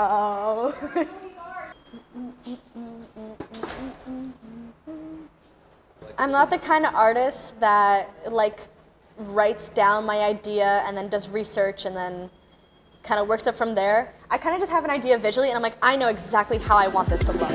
Bro. I'm not the kind of artist that like writes down my idea and then does research and then kind of works up from there. I kind of just have an idea visually and I'm like, I know exactly how I want this to look.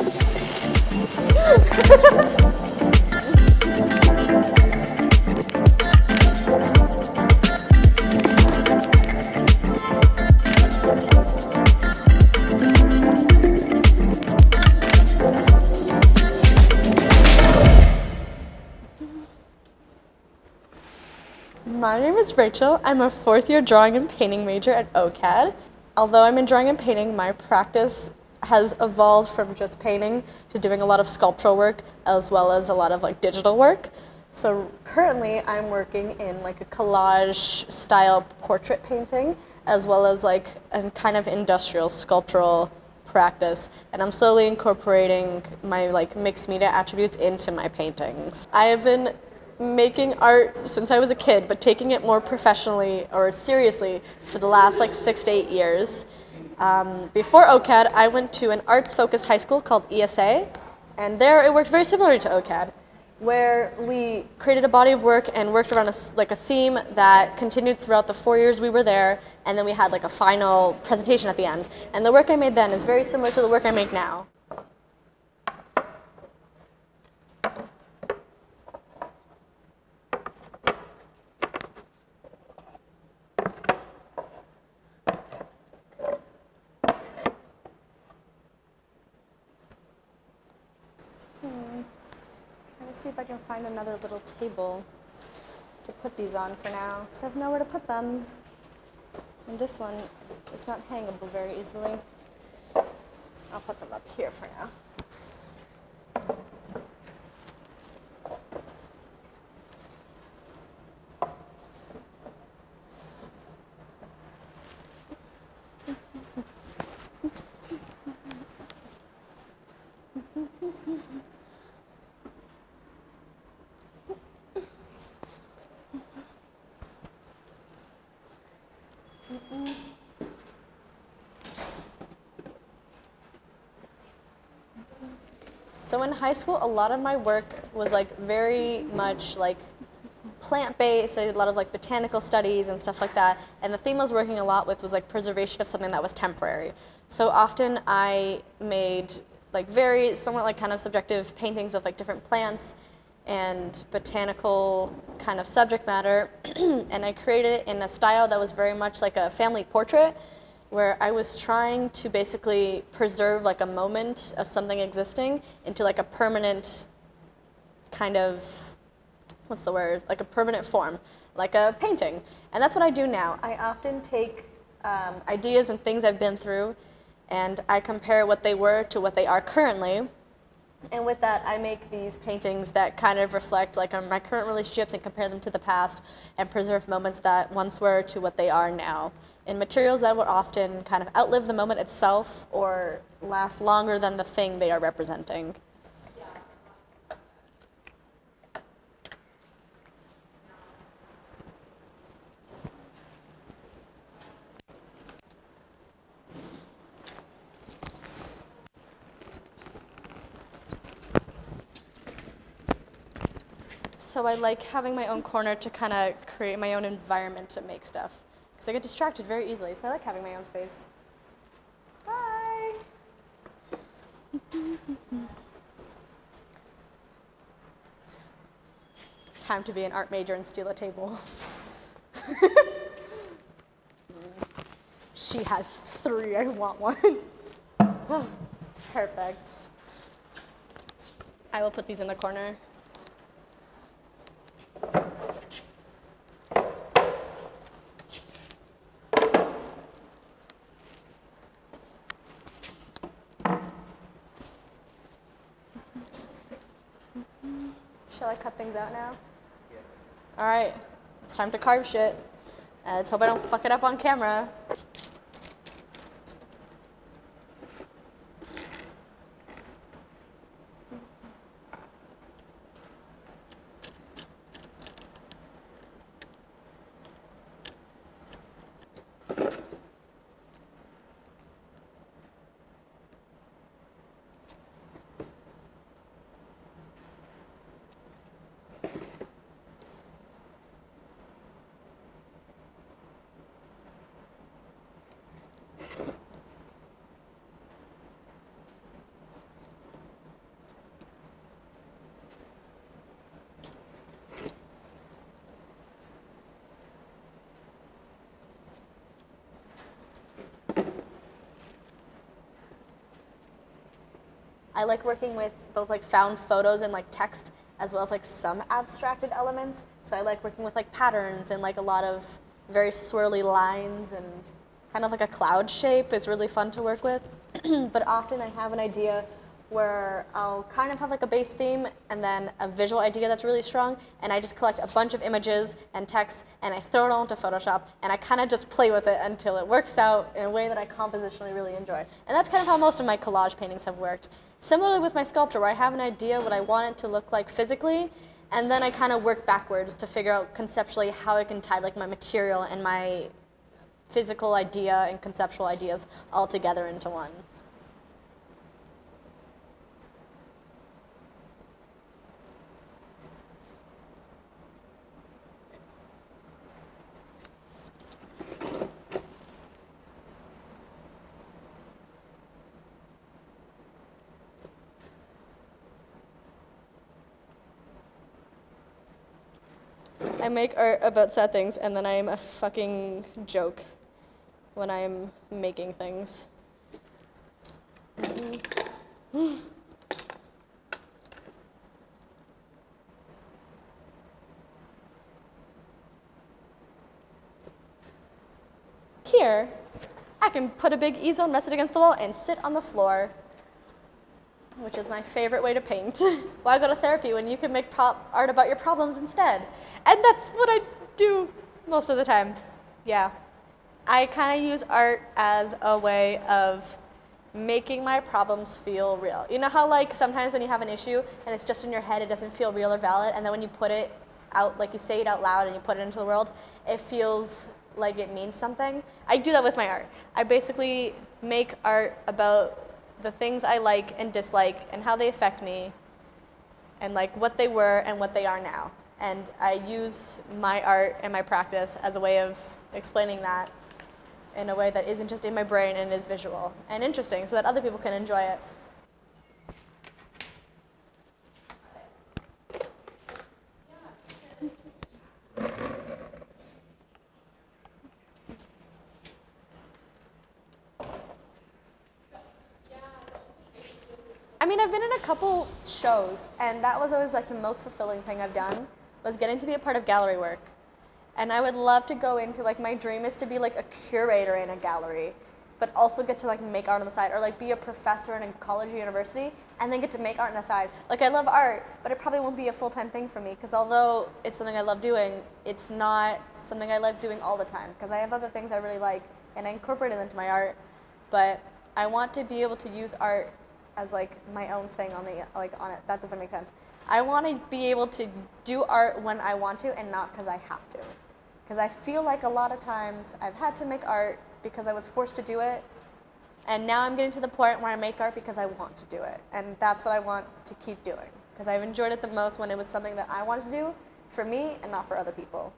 My name is Rachel. I'm a fourth year drawing and painting major at OCAD. Although I'm in drawing and painting, my practice has evolved from just painting to doing a lot of sculptural work as well as a lot of like digital work. So currently I'm working in like a collage style portrait painting as well as like a kind of industrial sculptural practice, and I'm slowly incorporating my like mixed media attributes into my paintings. I have been making art since I was a kid, but taking it more professionally or seriously for the last like 6 to 8 years. Before OCAD, I went to an arts-focused high school called ESA, and there it worked very similar to OCAD, where we created a body of work and worked around a theme that continued throughout the 4 years we were there, and then we had like a final presentation at the end. And the work I made then is very similar to the work I make now. Trying to see if I can find another little table to put these on for now, because I have nowhere to put them. And this one is not hangable very easily. I'll put them up here for now. So in high school, a lot of my work was like very much like plant-based. I did a lot of like botanical studies and stuff like that. And the theme I was working a lot with was like preservation of something that was temporary. So often I made like very somewhat like kind of subjective paintings of like different plants and botanical kind of subject matter. And I created it in a style that was very much like a family portrait, where I was trying to basically preserve like a moment of something existing into like a permanent kind of, what's the word, like a permanent form, like a painting. And that's what I do now. I often take ideas and things I've been through and I compare what they were to what they are currently. And with that, I make these paintings that kind of reflect like on my current relationships and compare them to the past and preserve moments that once were to what they are now, in materials that would often kind of outlive the moment itself or last longer than the thing they are representing. So I like having my own corner to kind of create my own environment to make stuff, because I get distracted very easily, so I like having my own space. Bye! Time to be an art major and steal a table. She has 3, I want one. Perfect. I will put these in the corner. Shall I cut things out now? Yes. All right, it's time to carve shit. Let's hope I don't fuck it up on camera. I like working with both like found photos and like text, as well as like some abstracted elements. So I like working with like patterns and like a lot of very swirly lines, and kind of like a cloud shape is really fun to work with. But often I have an idea where I'll kind of have like a base theme and then a visual idea that's really strong, and I just collect a bunch of images and text and I throw it all into Photoshop, and I kind of just play with it until it works out in a way that I compositionally really enjoy. And that's kind of how most of my collage paintings have worked. Similarly with my sculpture, where I have an idea what I want it to look like physically, and then I kind of work backwards to figure out conceptually how I can tie like my material and my physical idea and conceptual ideas all together into one. I make art about sad things, and then I'm a fucking joke when I'm making things. Here, I can put a big easel and rest it against the wall and sit on the floor, which is my favorite way to paint. Why go to therapy when you can make art about your problems instead? And that's what I do most of the time. Yeah. I kind of use art as a way of making my problems feel real. You know how like sometimes when you have an issue and it's just in your head, it doesn't feel real or valid, and then when you put it out, like you say it out loud and you put it into the world, it feels like it means something? I do that with my art. I basically make art about the things I like and dislike and how they affect me, and like what they were and what they are now. And I use my art and my practice as a way of explaining that in a way that isn't just in my brain and is visual and interesting so that other people can enjoy it. I mean, I've been in a couple shows, and that was always like the most fulfilling thing I've done, was getting to be a part of gallery work. And I would love to go into, like, my dream is to be like a curator in a gallery, but also get to like make art on the side, or like be a professor in a college or university and then get to make art on the side. Like, I love art, but it probably won't be a full-time thing for me, because although it's something I love doing, it's not something I love doing all the time, because I have other things I really like and I incorporate it into my art. But I want to be able to use art as like my own thing on the on it. That doesn't make sense. I want to be able to do art when I want to and not because I have to. Because I feel like a lot of times I've had to make art because I was forced to do it, and now I'm getting to the point where I make art because I want to do it, and that's what I want to keep doing, because I've enjoyed it the most when it was something that I wanted to do for me and not for other people.